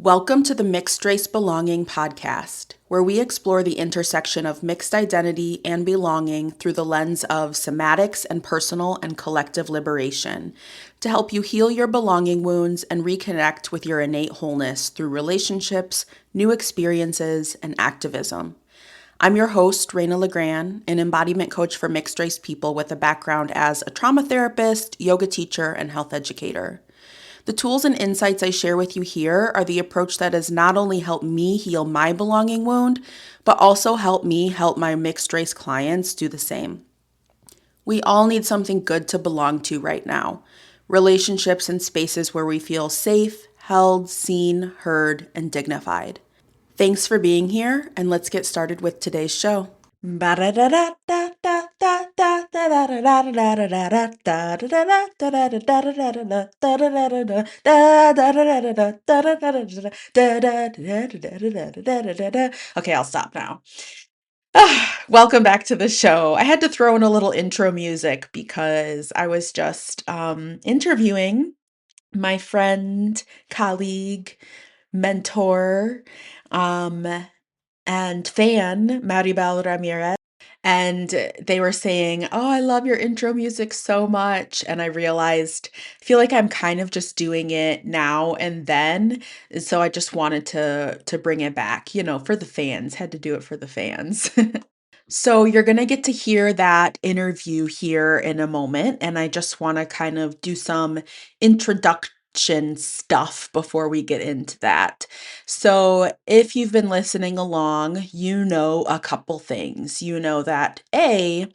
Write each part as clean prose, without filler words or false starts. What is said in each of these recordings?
Welcome to the Mixed Race Belonging podcast, where we explore the intersection of mixed identity and belonging through the lens of somatics and personal and collective liberation to help you heal your belonging wounds and reconnect with your innate wholeness through relationships, new experiences, and activism. I'm your host, Raina LaGrand, an embodiment coach for mixed race people with a background as a trauma therapist, yoga teacher, and health educator. The tools and insights I share with you here are the approach that has not only helped me heal my belonging wound, but also helped me help my mixed race clients do the same. We all need something good to belong to right now. Relationships and spaces where we feel safe, held, seen, heard, and dignified. Thanks for being here, and let's get started with today's show. Okay, I'll stop now. Welcome back to the show. I had to throw in a little intro music because I was just interviewing my friend, colleague, mentor, um, and fan, Maribel Ramirez. And they were saying, "Oh, I love your intro music so much." And I realized, I feel like I'm kind of just doing it now and then. So I just wanted to bring it back, for the fans. Had to do it for the fans. So you're going to get to hear that interview here in a moment, and I just want to kind of do some introduction stuff before we get into that. So if you've been listening along, you know a couple things. You know that I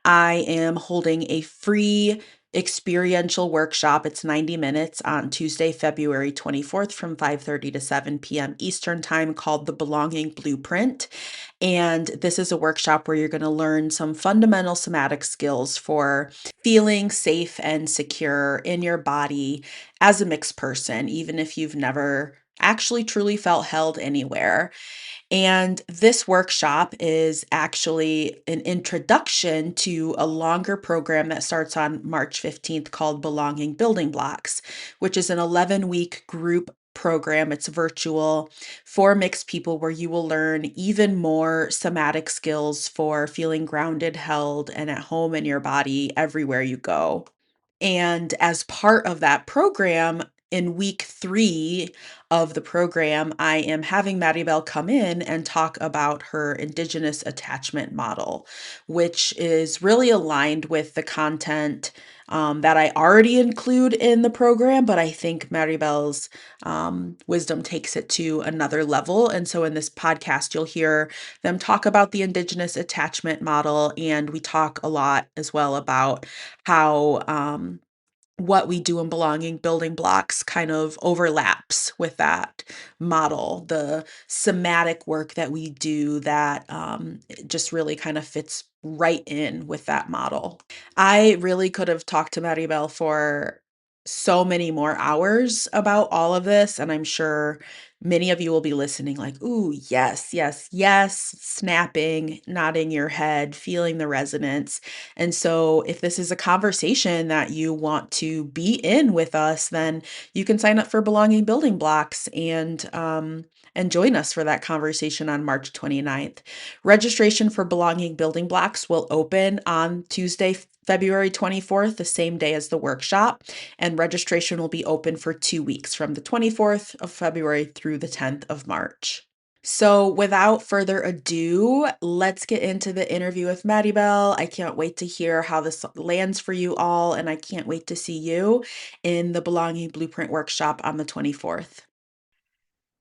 am holding a free experiential workshop. It's 90 minutes on Tuesday, February 24th from 5:30 to 7 p.m. Eastern Time called The Belonging Blueprint. And this is a workshop where you're going to learn some fundamental somatic skills for feeling safe and secure in your body as a mixed person, even if you've never actually truly felt held anywhere. And this workshop is actually an introduction to a longer program that starts on March 15th called Belonging Building Blocks, which is an 11-week group program. It's virtual for mixed people where you will learn even more somatic skills for feeling grounded, held, and at home in your body everywhere you go. And as part of that program, in week 3 of the program, I am having Maribel come in and talk about her indigenous attachment model, which is really aligned with the content that I already include in the program, but I think Maribel's wisdom takes it to another level. And so in this podcast, you'll hear them talk about the indigenous attachment model, and we talk a lot as well about how what we do in belonging building blocks kind of overlaps with that model, the somatic work that we do that it just really kind of fits right in with that model. I really could have talked to Maribel for so many more hours about all of this, and I'm sure many of you will be listening like, "Ooh, yes, yes, yes," snapping, nodding your head, feeling the resonance. And so if this is a conversation that you want to be in with us, then you can sign up for Belonging Building Blocks and join us for that conversation on March 29th. Registration for Belonging Building Blocks will open on Tuesday, February 24th, the same day as the workshop, and registration will be open for 2 weeks from the 24th of February through the 10th of March. So without further ado, let's get into the interview with Maribel. I can't wait to hear how this lands for you all, and I can't wait to see you in the Belonging Blueprint workshop on the 24th.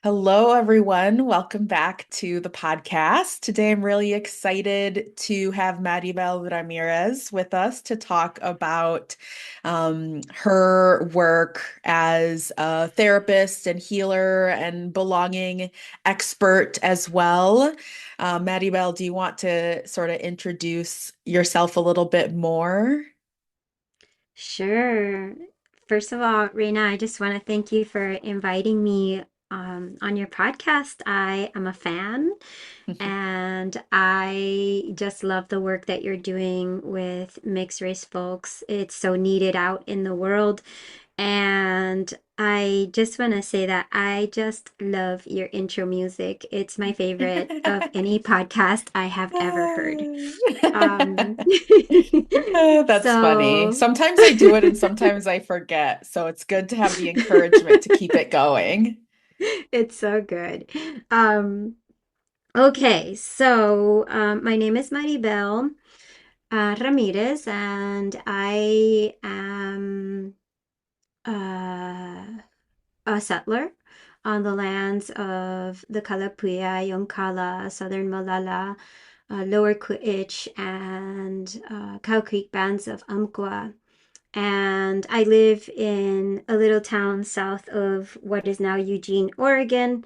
Hello, everyone. Welcome back to the podcast. Today, I'm really excited to have Maribel Ramirez with us to talk about her work as a therapist and healer and belonging expert as well. Maribel, do you want to sort of introduce yourself a little bit more? Sure. First of all, Reina, I just want to thank you for inviting me on your podcast. I am a fan and I just love the work that you're doing with mixed race folks. It's so needed out in the world. And I just want to say that I just love your intro music. It's my favorite of any podcast I have ever heard. Um, That's funny. so Sometimes I do it and sometimes I forget. So it's good to have the encouragement to keep it going. it's so good. Um, okay, so my name is Maribel Ramirez, and I am uh, a settler on the lands of the Kalapuya, Yonkala, Southern Malala, Lower Kuich, and Cow Creek bands of Umpqua. And I live in a little town south of what is now Eugene, Oregon.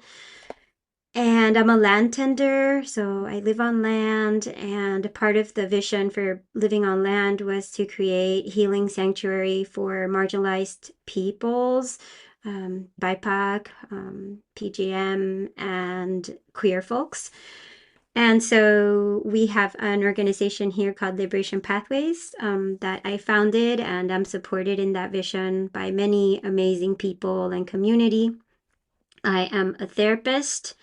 And I'm a land tender, so I live on land. And part of the vision for living on land was to create healing sanctuary for marginalized peoples, BIPOC, PGM, and queer folks. And so we have an organization here called Liberation Pathways that I founded, and I'm supported in that vision by many amazing people and community. I am a therapist,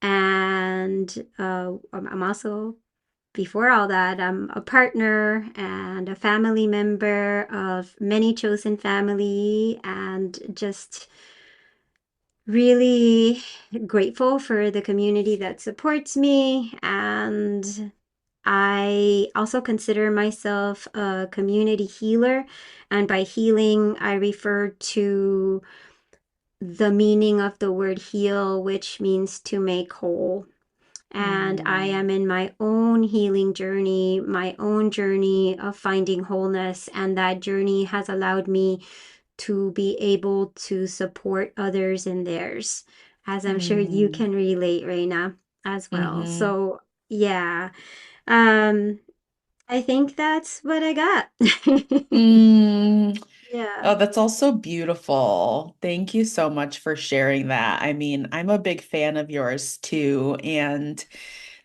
and I'm also, before all that, I'm a partner and a family member of many chosen family, and just really grateful for the community that supports me. And I also consider myself a community healer. And by healing, I refer to the meaning of the word heal, which means to make whole. And I Mm, am in my own healing journey, my own journey of finding wholeness. And that journey has allowed me to be able to support others in theirs, as I'm sure you mm, can relate, Reina, as well. hmm So, yeah, um, I think that's what I got. mm. Yeah, Oh, that's also beautiful. Thank you so much for sharing that. I mean, I'm a big fan of yours too, and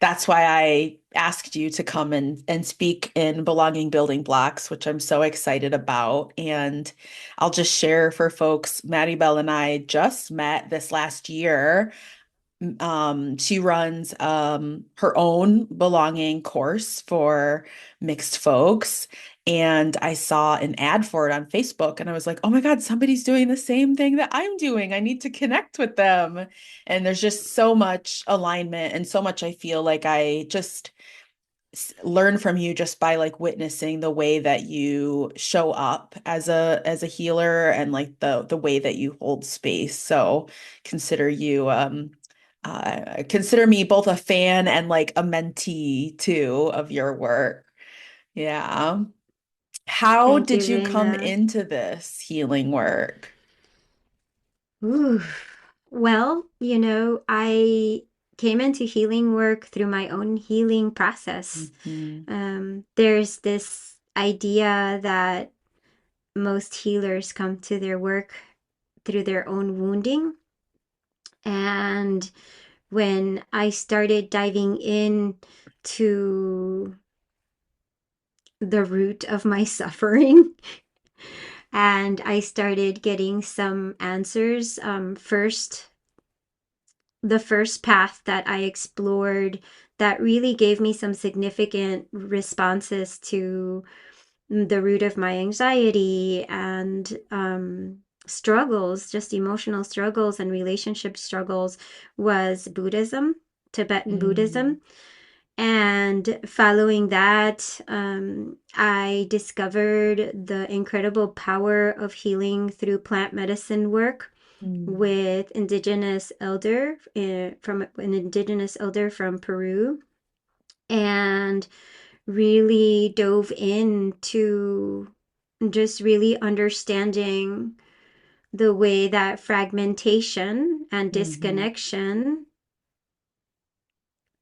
that's why I asked you to come and speak in Belonging Building Blocks, which I'm so excited about. And I'll just share for folks, Maddie Bell and I just met this last year. She runs her own belonging course for mixed folks. And I saw an ad for it on Facebook, and I was like, oh my God, somebody's doing the same thing that I'm doing. I need to connect with them. And there's just so much alignment and so much I feel like I just learn from you just by like witnessing the way that you show up as a healer and like the way that you hold space. So consider you consider me both a fan and like a mentee too of your work. Yeah. How thank did you, you come Reina. into this healing work? Ooh. Well, I came into healing work through my own healing process. Mhm. There's this idea that most healers come to their work through their own wounding. And when I started diving in to the root of my suffering, and I started getting some answers, the first path that I explored that really gave me some significant responses to the root of my anxiety and struggles, just emotional struggles and relationship struggles, was Buddhism, Tibetan Mm, Buddhism. And following that, I discovered the incredible power of healing through plant medicine work mm, with indigenous elder from an indigenous elder from Peru, and really dove into just really understanding the way that fragmentation and mhm, disconnection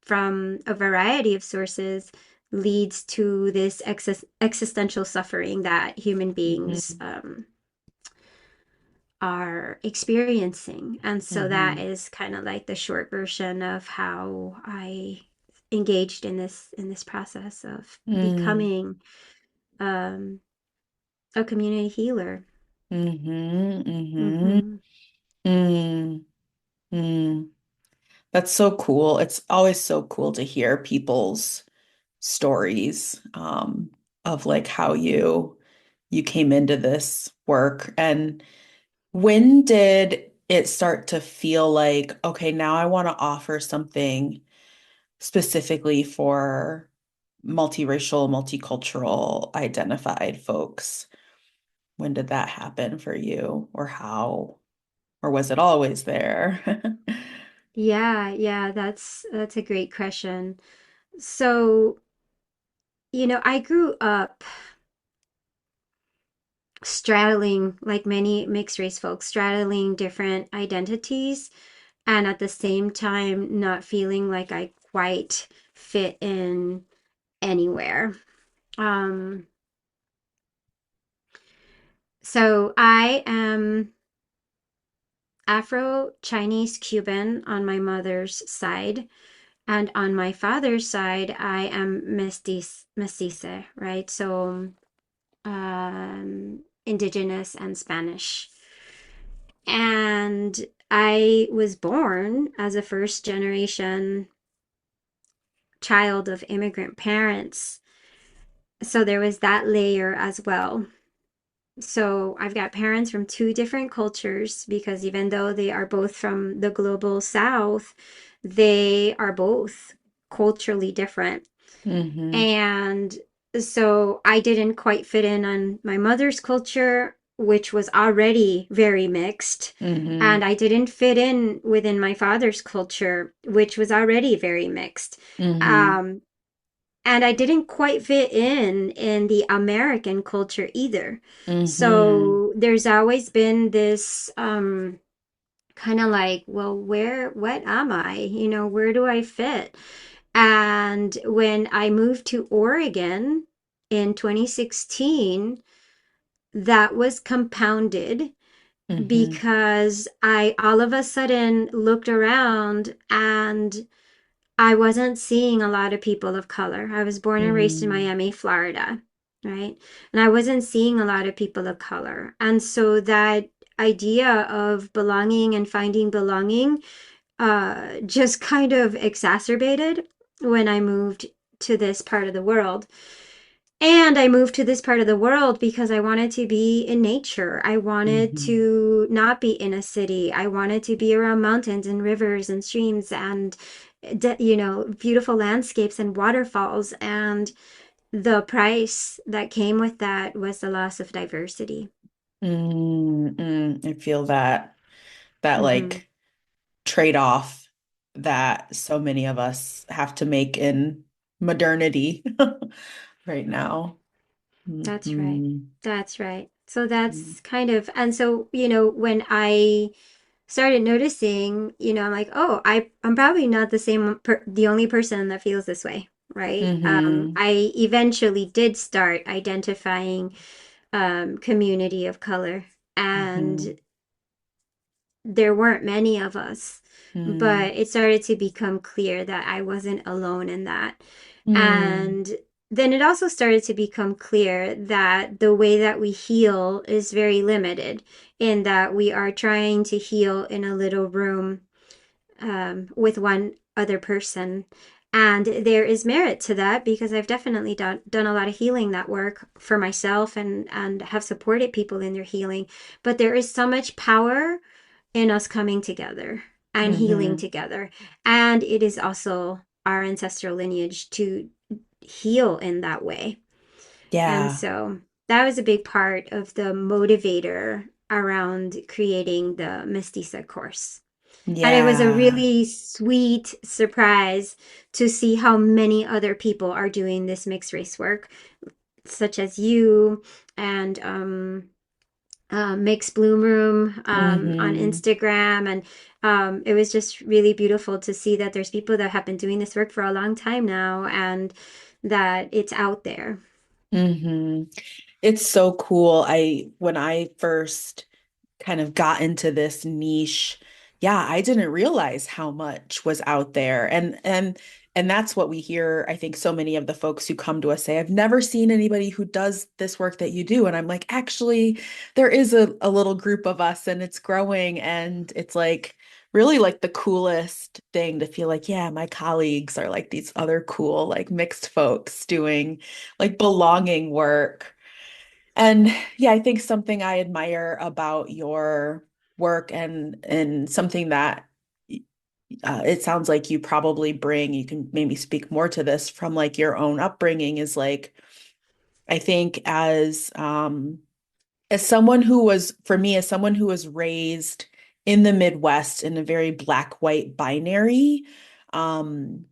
from a variety of sources leads to this existential suffering that human beings mhm, are experiencing. And so that mhm, is kind of like the short version of how I engaged in this process of mm. becoming um, a community healer. Mm-hmm. Mm-hmm. Hmm. Mm, mm. That's so cool. It's always so cool to hear people's stories of like how you came into this work. And when did it start to feel like, okay, now I want to offer something specifically for multiracial, multicultural identified folks? When did that happen for you, or how? Or was it always there? Yeah, yeah, that's a great question. So, I grew up straddling, like many mixed race folks, straddling different identities, and at the same time not feeling like I quite fit in anywhere. Um, so I am Afro-Chinese Cuban on my mother's side, and on my father's side, I am mestiza, right? So indigenous and Spanish. And I was born as a first generation child of immigrant parents. So there was that layer as well. So I've got parents from two different cultures because even though they are both from the global south, they are both culturally different. Hmm. And so I didn't quite fit in on my mother's culture, which was already very mixed. And Hmm. I didn't fit in within my father's culture, which was already very mixed. Hmm. Um, and I didn't quite fit in the American culture either. Hmm. So there's always been this kind of like, well, what am I? Where do I fit? And when I moved to Oregon in 2016, that was compounded Hmm. because I all of a sudden looked around and I wasn't seeing a lot of people of color. I was born and raised in Hmm. Miami, Florida, right? And I wasn't seeing a lot of people of color. And so that idea of belonging and finding belonging just kind of exacerbated when I moved to this part of the world. And I moved to this part of the world because I wanted to be in nature. I wanted Hmm. to not be in a city. I wanted to be around mountains and rivers and streams and, beautiful landscapes and waterfalls. And the price that came with that was the loss of diversity. Mm-hmm. I feel that Hmm. like trade-off that so many of us have to make in modernity right now. That's right. Hmm. That's right. So that's kind of, and so, when I started noticing, I'm like, oh, I'm probably not the only person that feels this way, right? Hmm. I eventually did start identifying community of color, and Hmm. there weren't many of us, Hmm. but it started to become clear that I wasn't alone in that. Hmm. And then it also started to become clear that the way that we heal is very limited, in that we are trying to heal in a little room with one other person. And there is merit to that because I've definitely done a lot of healing that work for myself and have supported people in their healing. But there is so much power in us coming together and healing Hmm. together. And it is also our ancestral lineage to heal in that way. And Yeah. so that was a big part of the motivator around creating the Mestiza course. And it was a Yeah. really sweet surprise to see how many other people are doing this mixed race work, such as you and Mixed Bloom Room on Hmm. Instagram. And it was just really beautiful to see that there's people that have been doing this work for a long time now and that it's out there. Hmm. It's so cool. When I first kind of got into this niche, yeah, I didn't realize how much was out there. And And that's what we hear. I think so many of the folks who come to us say, I've never seen anybody who does this work that you do. And I'm like, actually, there is a little group of us and it's growing. And it's like really like the coolest thing to feel like, yeah, my colleagues are like these other cool, like mixed folks doing like belonging work. And yeah, I think something I admire about your work and something that it sounds like you probably bring, you can maybe speak more to this from like your own upbringing is like, I think as someone who was, for me, as someone who was raised in the Midwest in a very black white binary, um,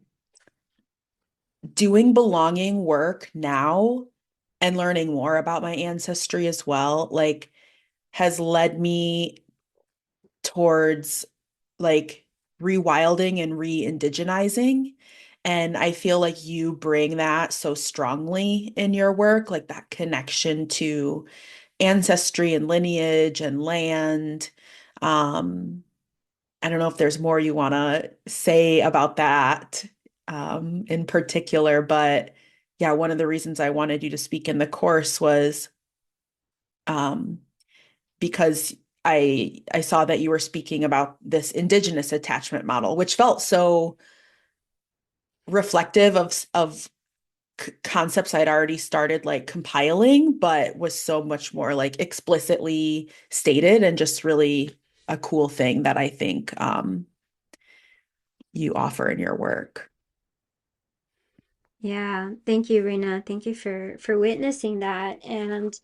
doing belonging work now and learning more about my ancestry as well, like has led me towards like rewilding and re-indigenizing. And I feel like you bring that so strongly in your work, like that connection to ancestry and lineage and land. Um, I don't know if there's more you want to say about that in particular, but yeah, one of the reasons I wanted you to speak in the course was um, because I saw that you were speaking about this indigenous attachment model, which felt so reflective of concepts I'd already started like compiling, but was so much more like explicitly stated and just really a cool thing that I think you offer in your work. Yeah, thank you, Rena. Thank you for witnessing that. And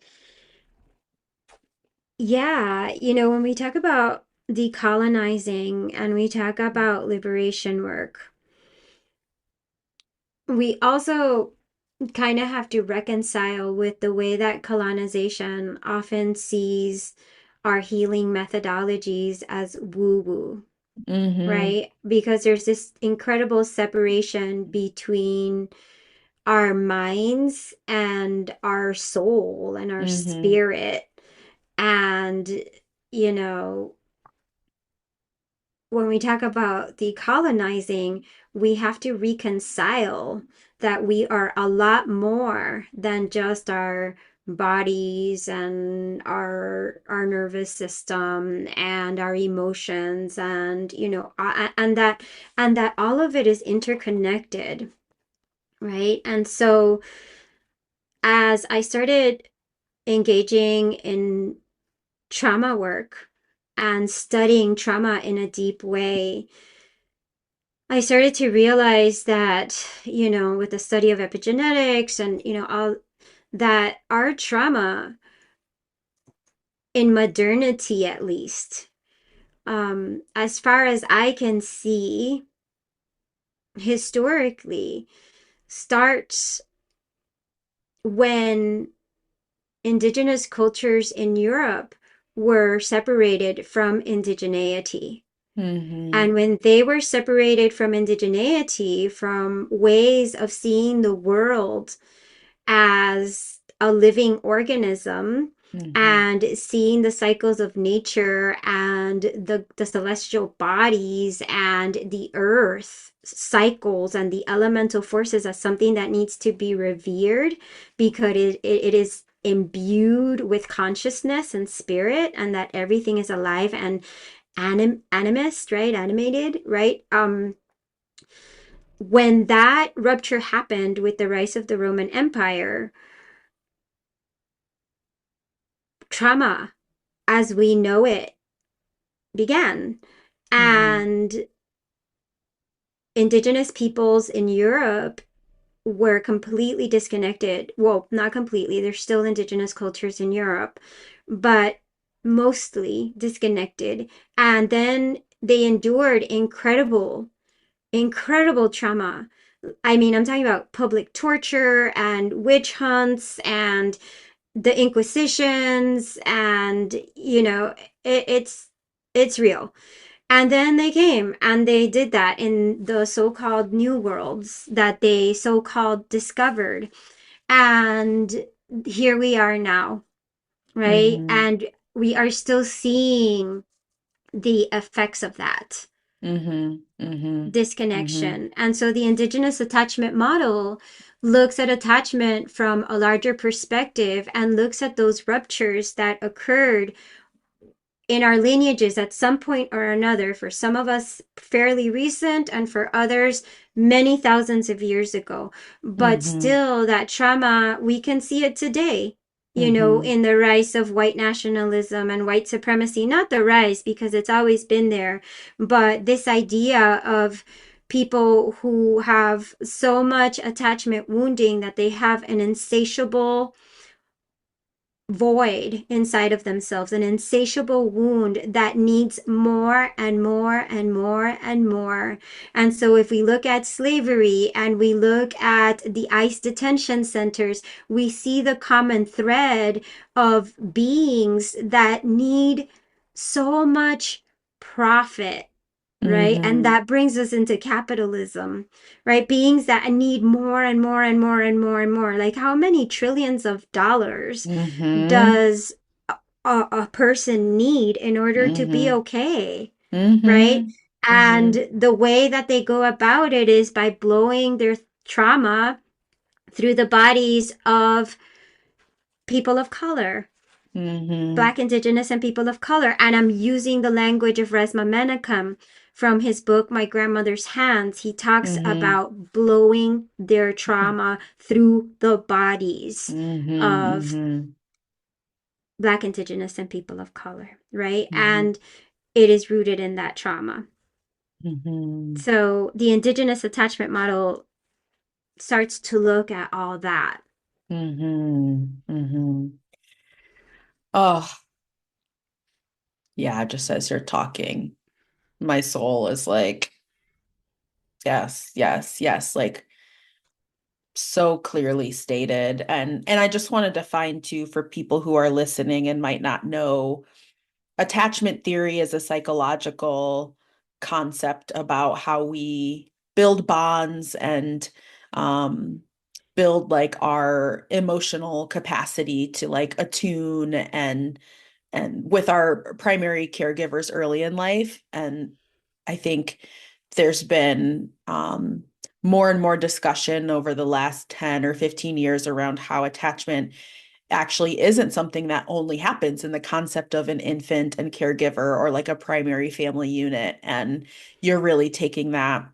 yeah, when we talk about decolonizing and we talk about liberation work, we also kind of have to reconcile with the way that colonization often sees our healing methodologies as woo-woo, Mm-hmm. right? Because there's this incredible separation between our minds and our soul and our Mm-hmm. spirit. And, you know, when we talk about decolonizing, we have to reconcile that we are a lot more than just our bodies and our nervous system and our emotions and and that all of it is interconnected, right? And so as I started engaging in trauma work and studying trauma in a deep way, I started to realize that, with the study of epigenetics and, all that our trauma in modernity, at least, as far as I can see, historically, starts when indigenous cultures in Europe were separated from indigeneity. Mm-hmm. And when they were separated from indigeneity, from ways of seeing the world as a living organism Mm-hmm. and seeing the cycles of nature and the celestial bodies and the earth cycles and the elemental forces as something that needs to be revered because it is imbued with consciousness and spirit, and that everything is alive and animist, right? Animated, right? When that rupture happened with the rise of the Roman Empire, trauma as we know it began. Mm-hmm. And indigenous peoples in Europe were completely disconnected. Well, not completely, there's still indigenous cultures in Europe, but mostly disconnected. And then they endured incredible trauma. I mean, I'm talking about public torture and witch hunts and the inquisitions, and it's real. And then they came and they did that in the so-called new worlds that they so-called discovered, and here we are now, right? Mm-hmm. And we are still seeing the effects of that. Mhm. Mhm. Mhm. disconnection. And so the indigenous attachment model looks at attachment from a larger perspective and looks at those ruptures that occurred in our lineages at some point or another, for some of us fairly recent, and for others many thousands of years ago. But Mhm. still, that trauma, we can see it today, Mhm. in the rise of white nationalism and white supremacy. Not the rise, because it's always been there, but this idea of people who have so much attachment wounding that they have an insatiable void inside of themselves, an insatiable wound that needs more and more and more and more. And so, if we look at slavery and we look at the ICE detention centers, we see the common thread of beings that need so much profit, right? And Mhm. that brings us into capitalism, right? Beings that need more and more and more and more and more. Like, how many trillions of dollars Mhm. does a person need in order to be Mhm. okay, right? Mhm. Mhm. And the way that they go about it is by blowing their trauma through the bodies of people of color, Mhm. Black, Indigenous, and people of color. And I'm using the language of Resma Menachem from his book, My Grandmother's Hands. He talks Mhm. about blowing their trauma through the bodies of Mhm. Black, Indigenous, and people of color, right? Mhm. And it is rooted in that trauma. Mhm. So the Indigenous attachment model starts to look at all that. Mhm. Mhm. Oh, yeah, just as you're talking, my soul is like, yes, yes, yes, like so clearly stated. And I just want to define too for people who are listening and might not know, attachment theory is a psychological concept about how we build bonds and um, build like our emotional capacity to like attune and with our primary caregivers early in life. And I think there's been more and more discussion over the last 10 or 15 years around how attachment actually isn't something that only happens in the concept of an infant and caregiver or like a primary family unit. And you're really taking that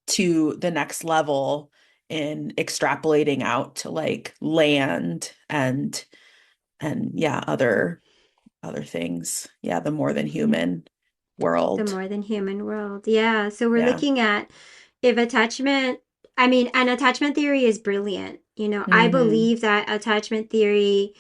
to the next level in extrapolating out to like land and yeah, other things. Yeah, the more than Yeah. human The world. more than human world. Yeah. So we're Yeah. looking at if attachment, I mean, and attachment theory is brilliant. I Mm-hmm. believe that attachment theory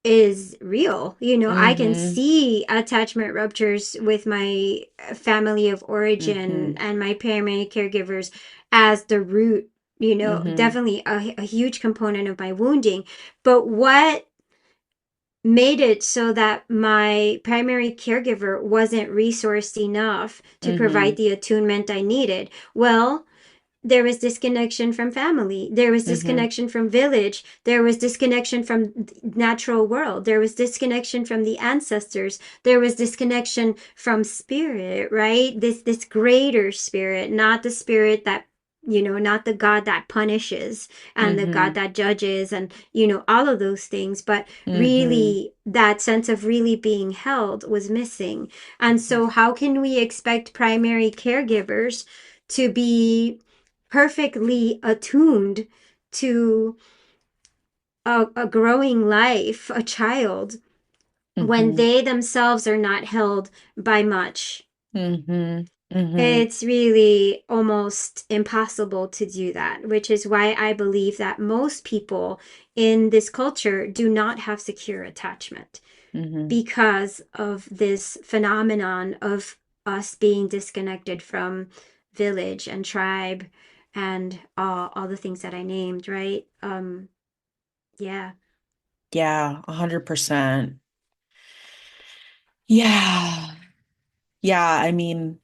is real. I can Mm-hmm. see attachment ruptures with my family of origin Mm-hmm. and my primary caregivers as the root, Mm-hmm. definitely a huge component of my wounding. But what made it so that my primary caregiver wasn't resourced enough to provide Mm-hmm. the attunement I needed? Well, there was disconnection from family, there was Mm-hmm. disconnection from village, there was disconnection from natural world, there was disconnection from the ancestors, there was disconnection from spirit, right? This greater spirit, not the spirit that, not the God that punishes and the God Mm-hmm. that judges, and all of those things, but Mm-hmm. really that sense of really being held was missing. And so how can we expect primary caregivers to be perfectly attuned to a growing life, a child, when Mm-hmm. they themselves are not held by much? Mm-hmm. Mm-hmm. It's really almost impossible to do that, which is why I believe that most people in this culture do not have secure attachment Mm-hmm. because of this phenomenon of us being disconnected from village and tribe and all the things that I named, right? Yeah. Yeah, 100%. Yeah. Yeah, I mean,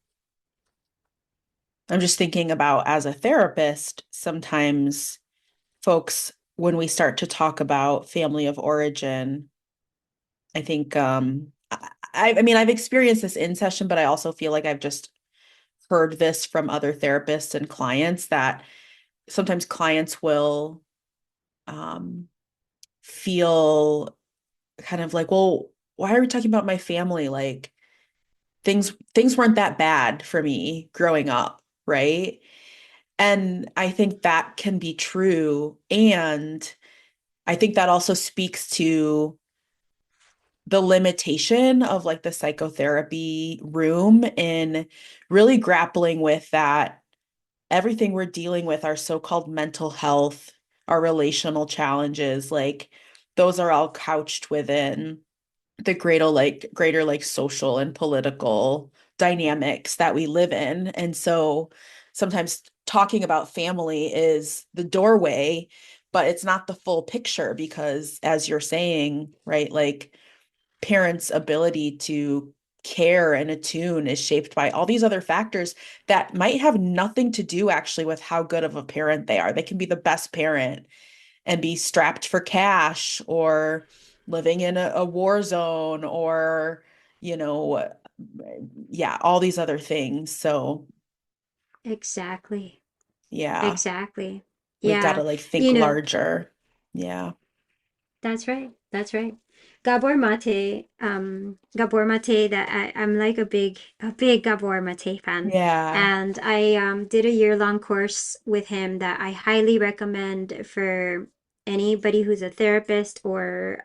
I'm just thinking about as a therapist, sometimes folks, when we start to talk about family of origin, I think I mean I've experienced this in session, but I also feel like I've just heard this from other therapists and clients that sometimes clients will um, feel kind of like, well, why are we talking about my family? Like things weren't that bad for me growing up, right? And I think that can be true. And I think that also speaks to the limitation of like the psychotherapy room in really grappling with that everything we're dealing with, our so-called mental health, our relational challenges, like those are all couched within the greater like social and political dynamics that we live in. And so sometimes talking about family is the doorway, but it's not the full picture because as you're saying, right, like parents' ability to care and attune is shaped by all these other factors that might have nothing to do actually with how good of a parent they are. They can be the best parent and be strapped for cash or living in a war zone or, you know, yeah, all these other things. So, Exactly. yeah, Exactly. we've got Yeah. to like think You know, larger. Yeah. that's right. That's right. Gabor Mate, that I'm like a big Gabor Mate fan. Yeah. And I did a year-long course with him that I highly recommend for anybody who's a therapist or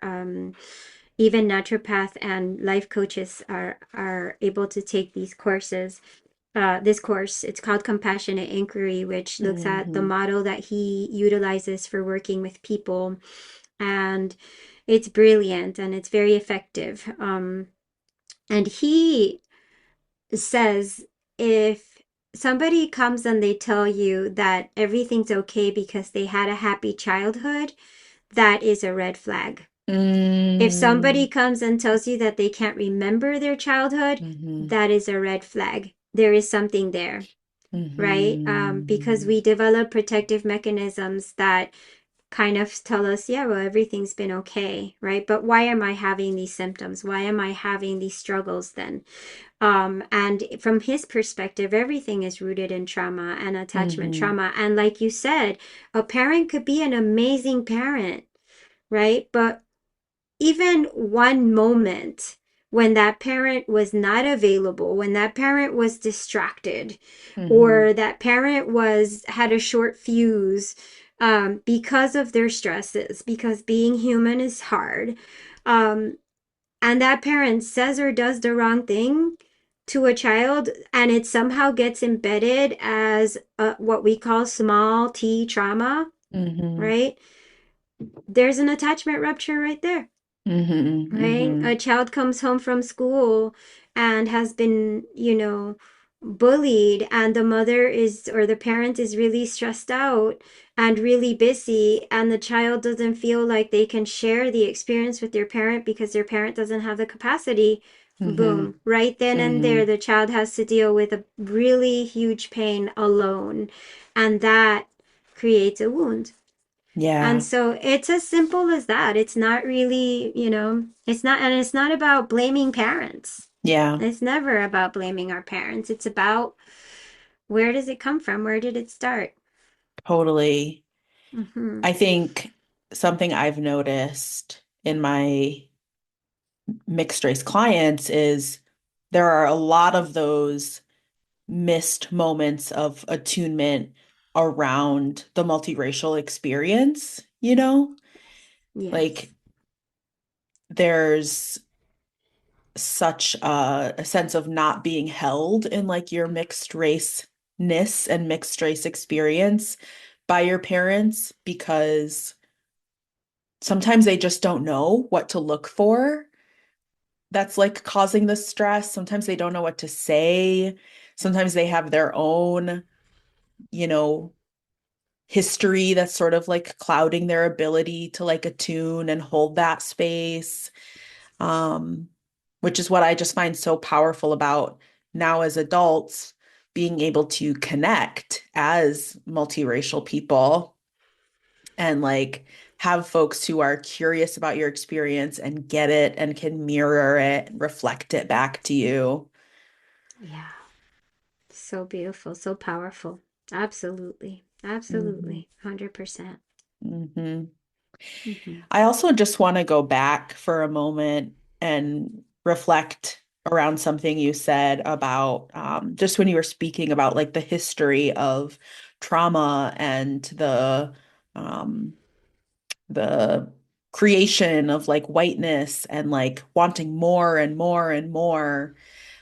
even naturopath and life coaches are able to take these courses. This course, it's called Compassionate Inquiry, which looks at the Hmm. model that he utilizes for working with people, and it's brilliant and it's very effective. And he says if somebody comes and they tell you that everything's okay because they had a happy childhood, that is a red flag. If somebody Mm. comes and tells you that they can't remember their childhood, Hmm. that is a red flag. There is something there, right? Because Hmm. we develop protective mechanisms that kind of tell us, yeah, well, everything's been okay, right? But why am I having these symptoms? Why am I having these struggles then? And from his perspective, everything is rooted in trauma and attachment Hmm. trauma. And like you said, a parent could be an amazing parent, right? But even one moment when that parent was not available, when that parent was distracted, Hmm. or that parent was had a short fuse because of their stresses, because being human is hard, um, and that parent says or does the wrong thing to a child, and it somehow gets embedded as what we call small t trauma, Hmm. right? There's an attachment rupture right there, Hmm. right? Hmm. A child comes home from school and has been, bullied, and the mother is or the parent is really stressed out and really busy, and the child doesn't feel like they can share the experience with their parent because their parent doesn't have the capacity. Hmm. Boom, right then and there, Hmm. the child has to deal with a really huge pain alone, and that creates a wound. And Yeah. so it's as simple as that. It's not really, it's not about blaming parents. Yeah. It's never about blaming our parents. It's about where does it come from? Where did it start? Totally. Hmm. I think something I've noticed in my mixed race clients is there are a lot of those missed moments of attunement around the multiracial experience, you know? Yes. Like there's such a sense of not being held in like your mixed race-ness and mixed race experience by your parents because sometimes they just don't know what to look for that's like causing the stress. Sometimes they don't know what to say. Sometimes they have their own, you know, history that's sort of like clouding their ability to like attune and hold that space. Um, which is what I just find so powerful about now as adults being able to connect as multiracial people and like have folks who are curious about your experience and get it and can mirror it, reflect it back to you. Yeah. So beautiful, so powerful. Absolutely. Hmm. Absolutely. 100%. Hmm. Hmm. I also just want to go back for a moment and reflect around something you said about just when you were speaking about like the history of trauma and um, the creation of like whiteness and like wanting more and more and more.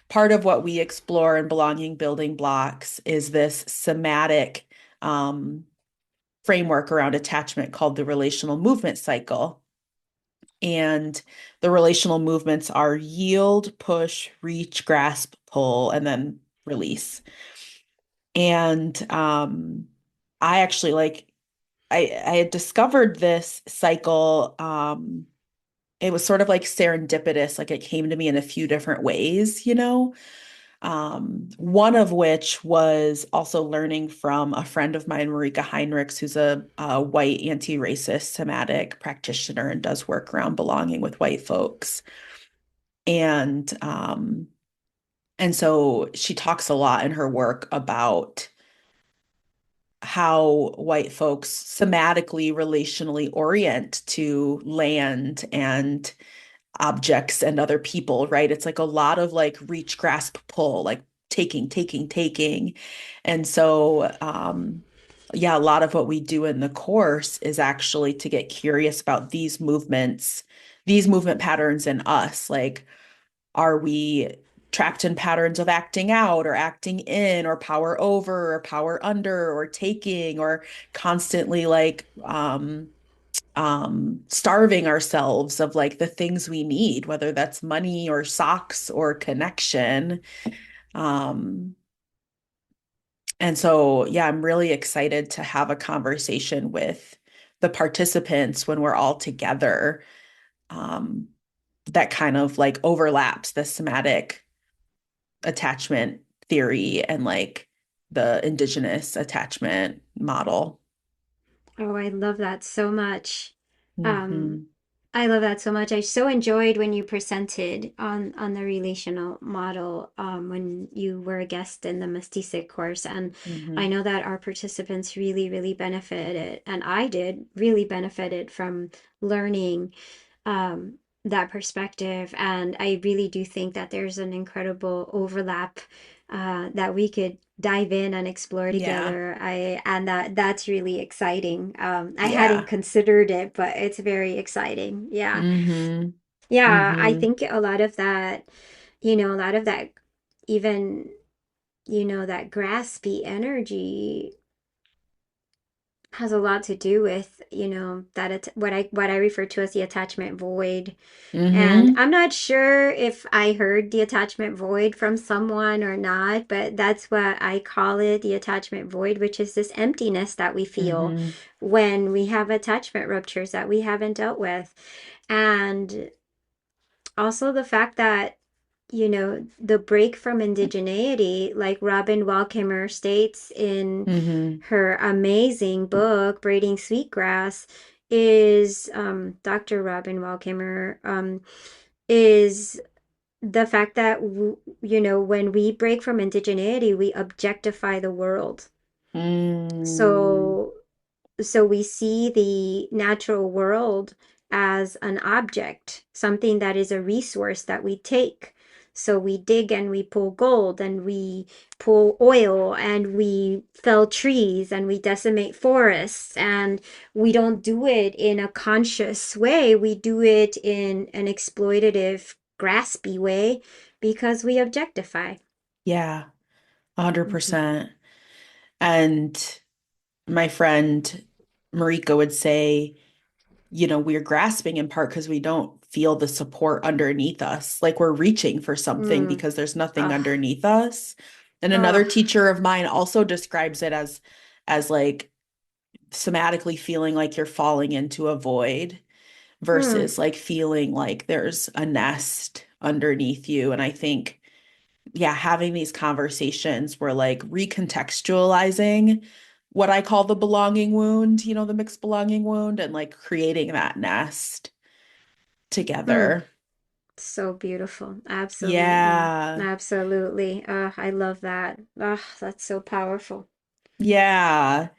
Part of what we explore in belonging building blocks is this somatic um, framework around attachment called the relational movement cycle. And the relational movements are yield, push, reach, grasp, pull, and then release. And I actually like I had discovered this cycle. It was sort of like serendipitous, like it came to me in a few different ways, you know. One of which was also learning from a friend of mine, Marika Heinrichs, who's a white anti-racist somatic practitioner and does work around belonging with white folks. And and so she talks a lot in her work about how white folks somatically, relationally orient to land and objects and other people, right? It's like a lot of like reach, grasp, pull, like taking, taking, taking. And so, yeah, a lot of what we do in the course is actually to get curious about these movements, these movement patterns in us. Like, are we trapped in patterns of acting out or acting in or power over or power under or taking or constantly like starving ourselves of like the things we need, whether that's money or socks or connection. Um, and so, yeah, I'm really excited to have a conversation with the participants when we're all together. Um, that kind of like overlaps the somatic attachment theory and like the indigenous attachment model. Oh, I love that so much. Um, Hmm. I love that so much. I so enjoyed when you presented on the relational model when you were a guest in the Mystic course, and I Hmm. know that our participants really, really benefited, and I did really benefited from learning that perspective. And I really do think that there's an incredible overlap that we could dive in and explore Yeah. together. And that's really exciting. I hadn't Yeah. considered it, but it's very exciting. Yeah. Hmm. Yeah, I Hmm. think a lot of that, a lot of that, even, that graspy energy has a lot to do with, that it's what I refer to as the attachment void. And Hmm. I'm not sure if I heard the attachment void from someone or not, but that's what I call it, the attachment void, which is this emptiness that we feel Hmm. when we have attachment ruptures that we haven't dealt with. And also the fact that, the break from indigeneity, like Robin Wallkimer states in Hmm. her amazing book, Braiding Sweetgrass, is Dr. Robin Wallkimer, is the fact that when we break from indigeneity, we objectify the world. Mm. So so we see the natural world as an object, something that is a resource that we take. So we dig and we pull gold and we pull oil and we fell trees and we decimate forests, and we don't do it in a conscious way. We do it in an exploitative, graspy way because we objectify. Yeah, Mhm. 100%. And my friend Marika would say, we're grasping in part because we don't feel the support underneath us. Like we're reaching for something Mm. because there's nothing Ugh. underneath us. And another Ugh. teacher of mine also describes it as like somatically feeling like you're falling into a void Mm. versus like feeling like there's a nest underneath you. And I think, yeah, having these conversations where like recontextualizing what I call the belonging wound, the mixed belonging wound, and like creating that nest Mm. together. So beautiful. Absolutely. Yeah. Absolutely. I love that. That's so powerful. Yeah.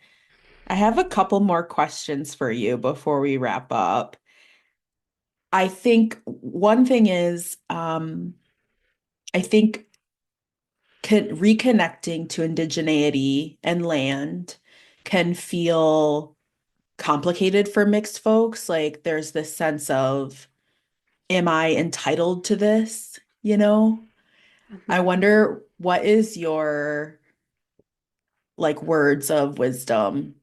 I have a couple more questions for you before we wrap up. I think one thing is, I think reconnecting to indigeneity and land can feel complicated for mixed folks. Like there's this sense of, am I entitled to this? You know? I Mhm. wonder what is your like words of wisdom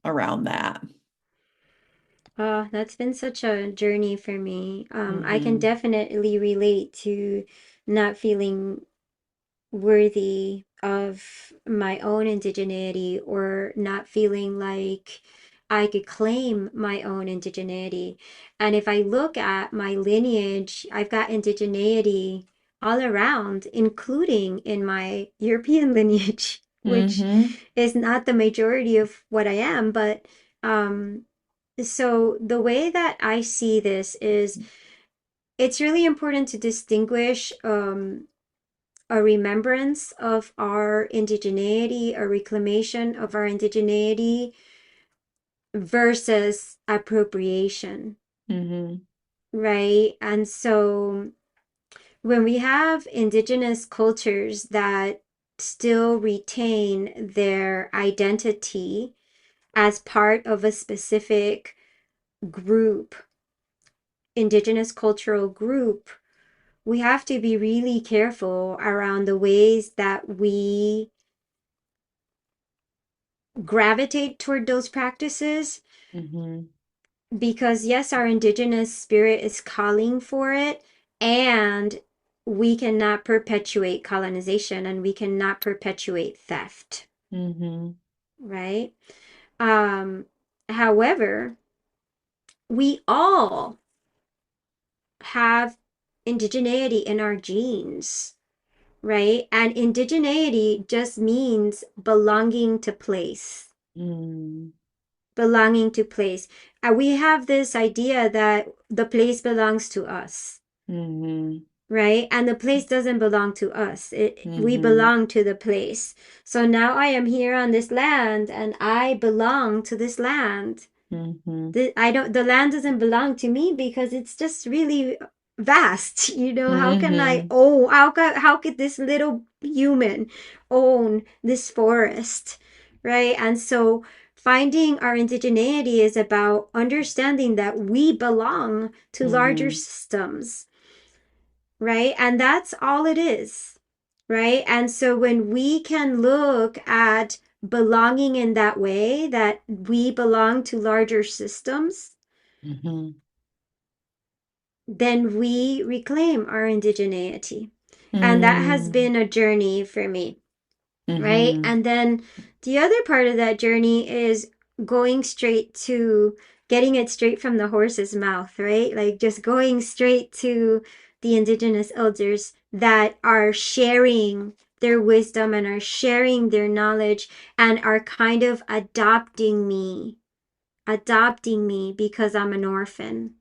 around that? Oh, that's been such a journey for me. I can Mm-hmm. definitely relate to not feeling worthy of my own indigeneity or not feeling like I could claim my own indigeneity. And if I look at my lineage, I've got indigeneity all around, including in my European lineage, which Mm-hmm. is not the majority of what I am. But um, so the way that I see this is it's really important to distinguish a remembrance of our indigeneity, a reclamation of our indigeneity versus appropriation, Mm-hmm. right? And so when we have indigenous cultures that still retain their identity as part of a specific group, indigenous cultural group, we have to be really careful around the ways that we gravitate toward those practices Mm-hmm. because yes, our indigenous spirit is calling for it, and we cannot perpetuate colonization and we cannot perpetuate theft, Mm-hmm. right? Um, However, we all have indigeneity in our genes, right? And indigeneity just means belonging to place. Mm-hmm. Belonging to place. We have this idea that the place belongs to us, Mm-hmm. right? And the place doesn't belong to us. We Mm-hmm. belong to the place. So now I am here on this land and I belong to this land. Mm-hmm. The land doesn't belong to me because it's just really vast. How can I Mm-hmm. own, how could this little human own this forest, right? And so finding our indigeneity is about understanding that we belong to larger Mm-hmm. systems, right? And that's all it is, right? And so when we can look at belonging in that way, that we belong to larger systems, Mm-hmm. then we reclaim our indigeneity. And that has Mm-hmm. been a journey for me, right? Mm-hmm. And then the other part of that journey is going straight to getting it straight from the horse's mouth, right? Like just going straight to the indigenous elders that are sharing their wisdom and are sharing their knowledge and are kind of adopting me because I'm an orphan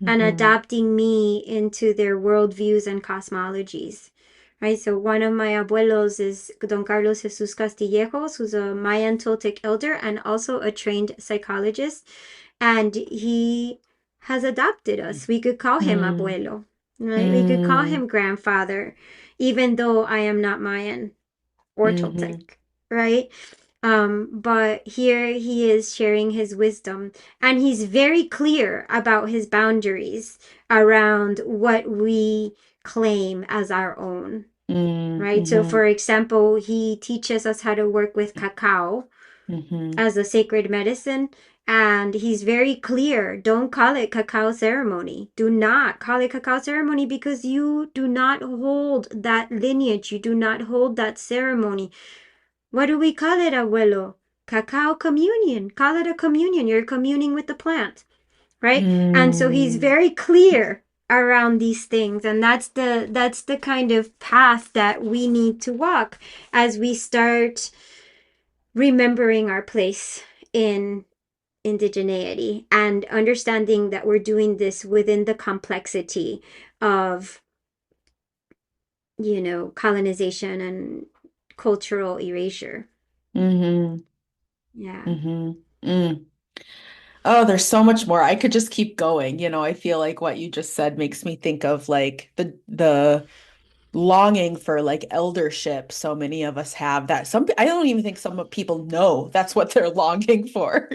and Mm-hmm. adapting me into their worldviews and cosmologies. Right, so one of my abuelos is Don Carlos Jesus Castillejos, who's a Mayan Toltec elder and also a trained psychologist. And he has adopted us. We could call him abuelo, right? We could call Mm-hmm. him grandfather, even though I am not Mayan or Mm-hmm. Toltec, right? But here he is sharing his wisdom, and he's very clear about his boundaries around what we claim as our own, right? So, Mm-hmm. for example, he teaches us how to work with cacao Mm-hmm. as a sacred medicine. And he's very clear, don't call it cacao ceremony. Do not call it cacao ceremony because you do not hold that lineage. You do not hold that ceremony. What do we call it, abuelo? Cacao communion. Call it a communion. You're communing with the plant, right? And so he's Mm-hmm. very clear around these things, and that's the kind of path that we need to walk as we start remembering our place in indigeneity and understanding that we're doing this within the complexity of, colonization and cultural erasure. Mm-hmm. Yeah. Mm-hmm. Mm. Oh, there's so much more. I could just keep going. I feel like what you just said makes me think of like the longing for like eldership so many of us have that I don't even think some people know that's what they're longing for,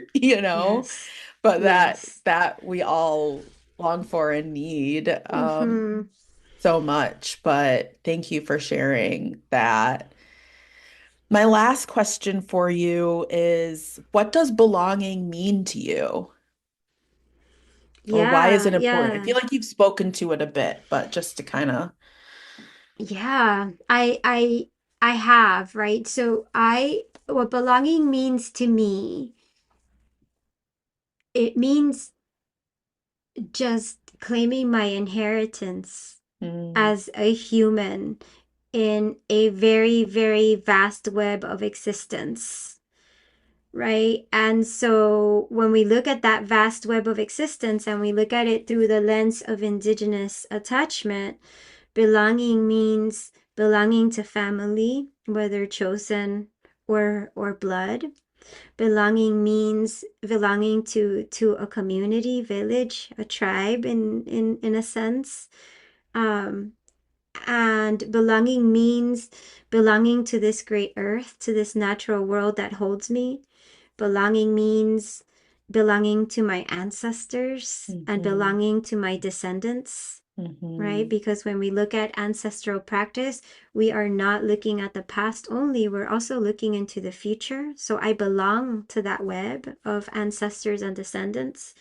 Yes. but that Yes. that we all long for and need Mm-hmm. so much. But thank you for sharing that. My last question for you is, what does belonging mean to you? Or why is Yeah. it important? I Yeah. feel like you've spoken to it a bit, but just to kind of. Yeah. I have, right? So I what belonging means to me, it means just claiming my inheritance Mm, as a human in a very, very vast web of existence, right? And so when we look at that vast web of existence and we look at it through the lens of indigenous attachment, belonging means belonging to family, whether chosen or blood. Belonging means belonging to a community, village, a tribe in a sense. Um, and belonging means belonging to this great earth, to this natural world that holds me. Belonging means belonging to my ancestors and mhm, belonging to my descendants, right? mhm, Because when we look at ancestral practice, we are not looking at the past only, we're also looking into the future. So I belong to that web of ancestors and descendants,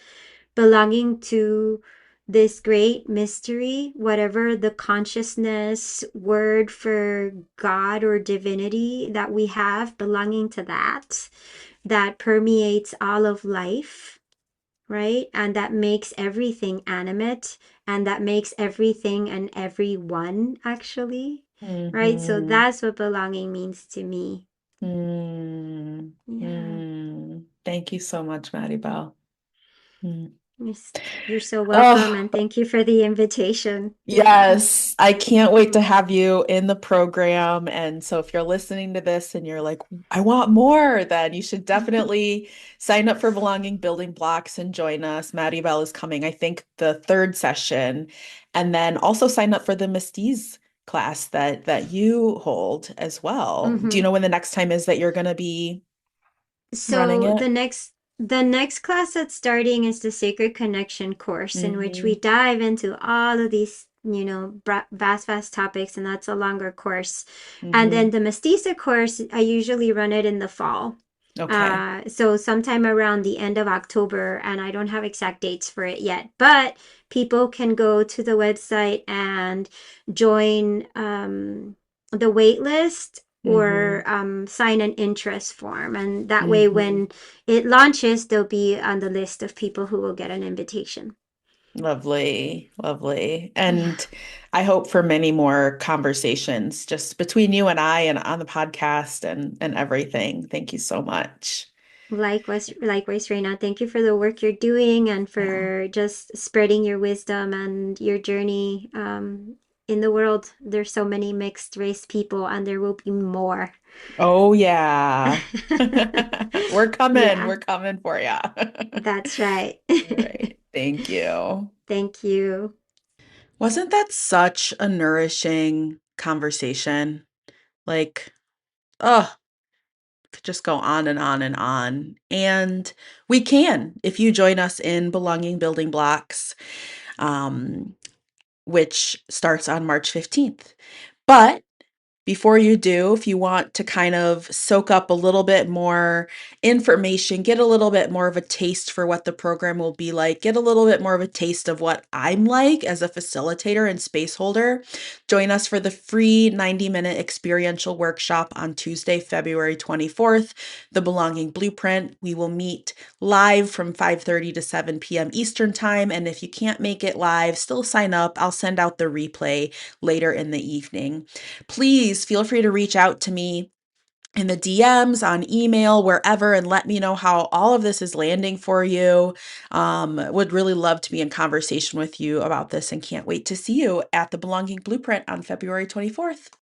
belonging to this great mystery, whatever the consciousness word for God or divinity that we have, belonging to that permeates all of life, right? And that makes everything animate and that makes everything and everyone actually, right? So mhm, that's what belonging means to me. mm, Yeah. mm. Thank you so much, Maribel. Mm. You're so welcome Oh, and thank you for the invitation. yes, I can't wait to have you in the program. And so if you're listening to this and you're like, I want more, then you should definitely sign up for Belonging Building Blocks and join us. Maddie Bell is coming, I think, the third session. And then also sign up for the Mistiz class that you hold as well. Do you Hmm. know when the next time is that you're going to be running So it? the next class that's starting is the Sacred Connection course, in which we Hmm. dive into all of these, vast topics, and that's a longer course. And then Hmm. the Mestiza course, I usually run it in the fall. Okay. So sometime around the end of October, and I don't have exact dates for it yet, but people can go to the website and join the wait list Hmm. or sign an interest form. And that way, Hmm. when it launches, they'll be on the list of people who will get an invitation. Lovely, lovely. Yeah. And I hope for many more conversations just between you and I and on the podcast and everything. Thank you so much. Likewise, Reina. Thank you for the work you're doing and Yeah. for just spreading your wisdom and your journey in the world. There's so many mixed race people, and there will be more. Oh yeah. We're coming. Yeah, We're coming for you. that's right. All right. Thank you. Thank you. Wasn't that such a nourishing conversation? Like, oh, could just go on and on and on. And we can if you join us in Belonging Building Blocks, um, which starts on March 15th. But before you do, if you want to kind of soak up a little bit more information, get a little bit more of a taste for what the program will be like, get a little bit more of a taste of what I'm like as a facilitator and space holder, join us for the free 90-minute experiential workshop on Tuesday, February 24th, The Belonging Blueprint. We will meet live from 5:30 to 7 p.m. Eastern Time. And if you can't make it live, still sign up. I'll send out the replay later in the evening. Please feel free to reach out to me in the DMs, on email, wherever, and let me know how all of this is landing for you. Would really love to be in conversation with you about this and can't wait to see you at the Belonging Blueprint on February 24th.